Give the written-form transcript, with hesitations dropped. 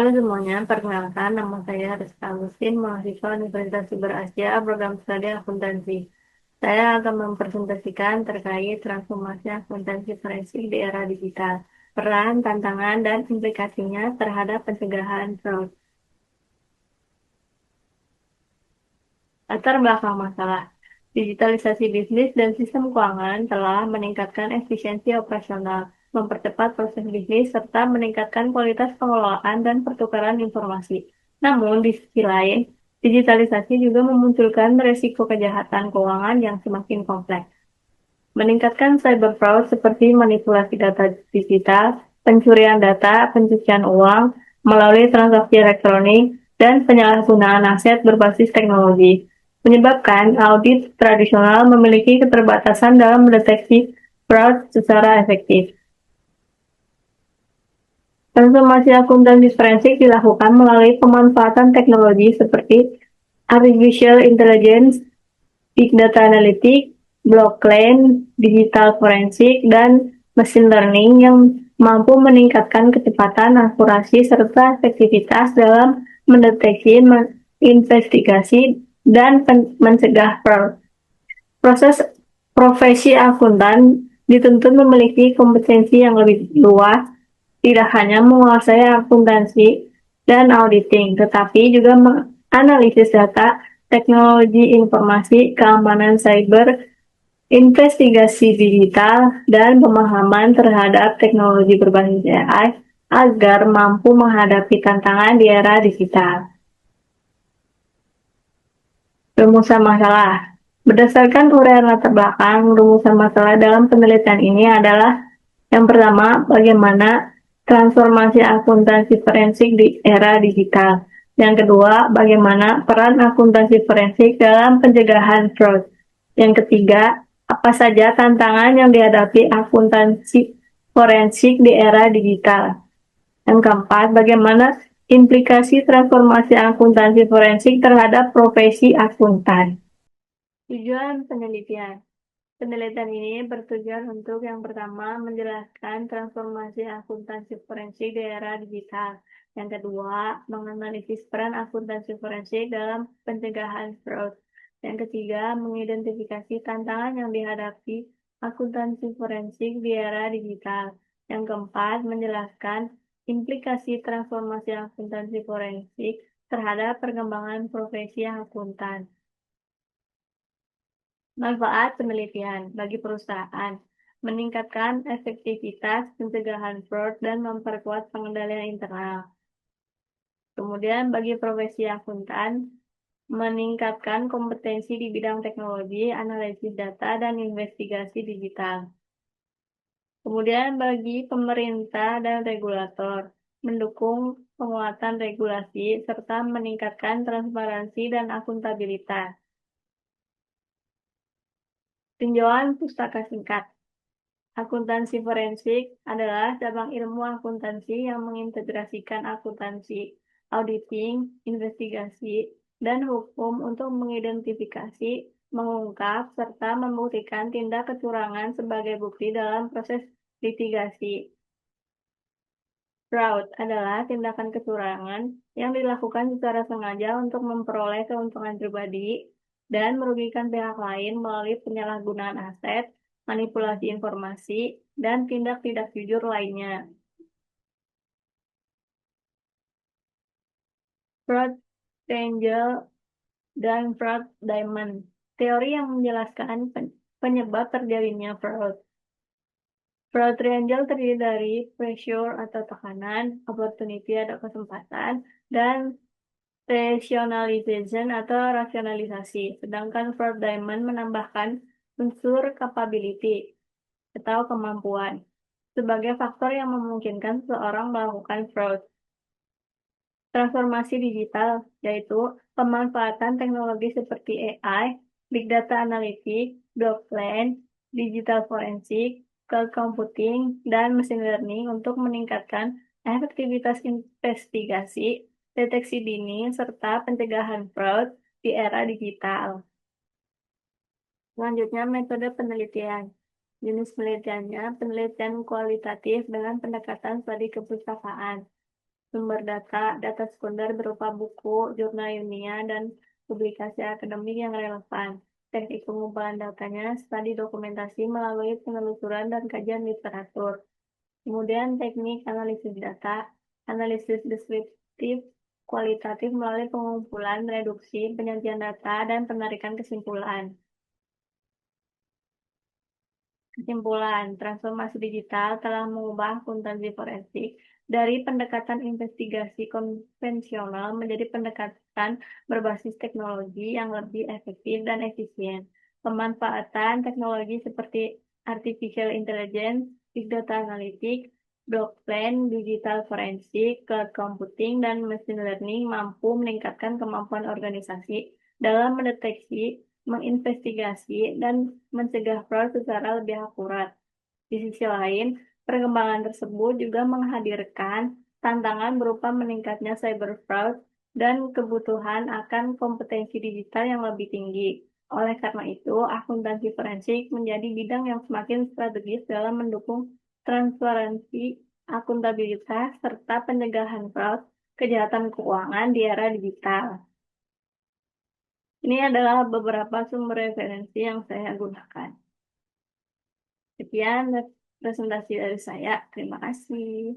Halo semuanya, perkenalkan nama saya Rizka Agustin, mahasiswa Universitas Siber Asia, program studi akuntansi. Saya akan mempresentasikan terkait transformasi akuntansi forensik di era digital, peran, tantangan, dan implikasinya terhadap pencegahan fraud. Latar belakang masalah. Digitalisasi bisnis dan sistem keuangan telah meningkatkan efisiensi operasional, mempercepat proses bisnis, serta meningkatkan kualitas pengelolaan dan pertukaran informasi. Namun, di sisi lain, digitalisasi juga memunculkan resiko kejahatan keuangan yang semakin kompleks. Meningkatkan cyber fraud seperti manipulasi data digital, pencurian data, pencucian uang melalui transaksi elektronik, dan penyalahgunaan aset berbasis teknologi, menyebabkan audit tradisional memiliki keterbatasan dalam mendeteksi fraud secara efektif. Transformasi akuntansi forensik dilakukan melalui pemanfaatan teknologi seperti artificial intelligence, big data analytics, blockchain, digital forensik, dan machine learning yang mampu meningkatkan kecepatan, akurasi, serta efektivitas dalam mendeteksi, menginvestigasi, dan mencegah fraud. Proses profesi akuntan dituntut memiliki kompetensi yang lebih luas, tidak hanya menguasai akuntansi dan auditing, tetapi juga menganalisis data, teknologi informasi, keamanan cyber, investigasi digital, dan pemahaman terhadap teknologi berbasis AI agar mampu menghadapi tantangan di era digital. Rumusan masalah. Berdasarkan uraian latar belakang, rumusan masalah dalam penelitian ini adalah yang pertama, bagaimana transformasi akuntansi forensik di era digital. Yang kedua, bagaimana peran akuntansi forensik dalam pencegahan fraud. Yang ketiga, apa saja tantangan yang dihadapi akuntansi forensik di era digital. Yang keempat, bagaimana implikasi transformasi akuntansi forensik terhadap profesi akuntan. Tujuan penelitian. Penelitian ini bertujuan untuk yang pertama menjelaskan transformasi akuntansi forensik di era digital. Yang kedua, menganalisis peran akuntansi forensik dalam pencegahan fraud. Yang ketiga, mengidentifikasi tantangan yang dihadapi akuntansi forensik di era digital. Yang keempat, menjelaskan implikasi transformasi akuntansi forensik terhadap perkembangan profesi akuntan. Manfaat penelitian bagi perusahaan, meningkatkan efektivitas pencegahan fraud dan memperkuat pengendalian internal. Kemudian bagi profesi akuntan, meningkatkan kompetensi di bidang teknologi, analisis data, dan investigasi digital. Kemudian bagi pemerintah dan regulator, mendukung penguatan regulasi serta meningkatkan transparansi dan akuntabilitas. Tinjauan pustaka singkat. Akuntansi forensik adalah cabang ilmu akuntansi yang mengintegrasikan akuntansi, auditing, investigasi, dan hukum untuk mengidentifikasi, mengungkap, serta membuktikan tindak kecurangan sebagai bukti dalam proses litigasi. Fraud adalah tindakan kecurangan yang dilakukan secara sengaja untuk memperoleh keuntungan pribadi dan merugikan pihak lain melalui penyalahgunaan aset, manipulasi informasi, dan tindak tidak jujur lainnya. Fraud triangle dan fraud diamond. Teori yang menjelaskan penyebab terjadinya fraud. Fraud triangle terdiri dari pressure atau tekanan, opportunity atau kesempatan, dan rationalization atau rasionalisasi. Sedangkan fraud diamond menambahkan unsur capability atau kemampuan sebagai faktor yang memungkinkan seseorang melakukan fraud. Transformasi digital yaitu pemanfaatan teknologi seperti AI, big data analytics, blockchain, digital forensik, cloud computing, dan machine learning untuk meningkatkan efektivitas investigasi, deteksi dini, serta pencegahan fraud di era digital. Selanjutnya, metode penelitian. Jenis penelitiannya, penelitian kualitatif dengan pendekatan studi kepustakaan. sumber data, data sekunder berupa buku, jurnal ilmiah, dan publikasi akademik yang relevan. Teknik pengumpulan datanya studi dokumentasi melalui penelusuran dan kajian literatur. Kemudian teknik analisis deskriptif, kualitatif melalui pengumpulan, reduksi, penyajian data, dan penarikan kesimpulan. Kesimpulan, transformasi digital telah mengubah akuntansi forensik dari pendekatan investigasi konvensional menjadi pendekatan berbasis teknologi yang lebih efektif dan efisien. Pemanfaatan teknologi seperti artificial intelligence, big data analytics, blockchain, digital forensik, cloud computing, dan machine learning mampu meningkatkan kemampuan organisasi dalam mendeteksi, menginvestigasi, dan mencegah fraud secara lebih akurat. Di sisi lain, perkembangan tersebut juga menghadirkan tantangan berupa meningkatnya cyber fraud dan kebutuhan akan kompetensi digital yang lebih tinggi. Oleh karena itu, akuntansi forensik menjadi bidang yang semakin strategis dalam mendukung transparansi, akuntabilitas, serta pencegahan fraud, kejahatan keuangan di era digital. Ini adalah beberapa sumber referensi yang saya gunakan. Sekian presentasi dari saya. Terima kasih.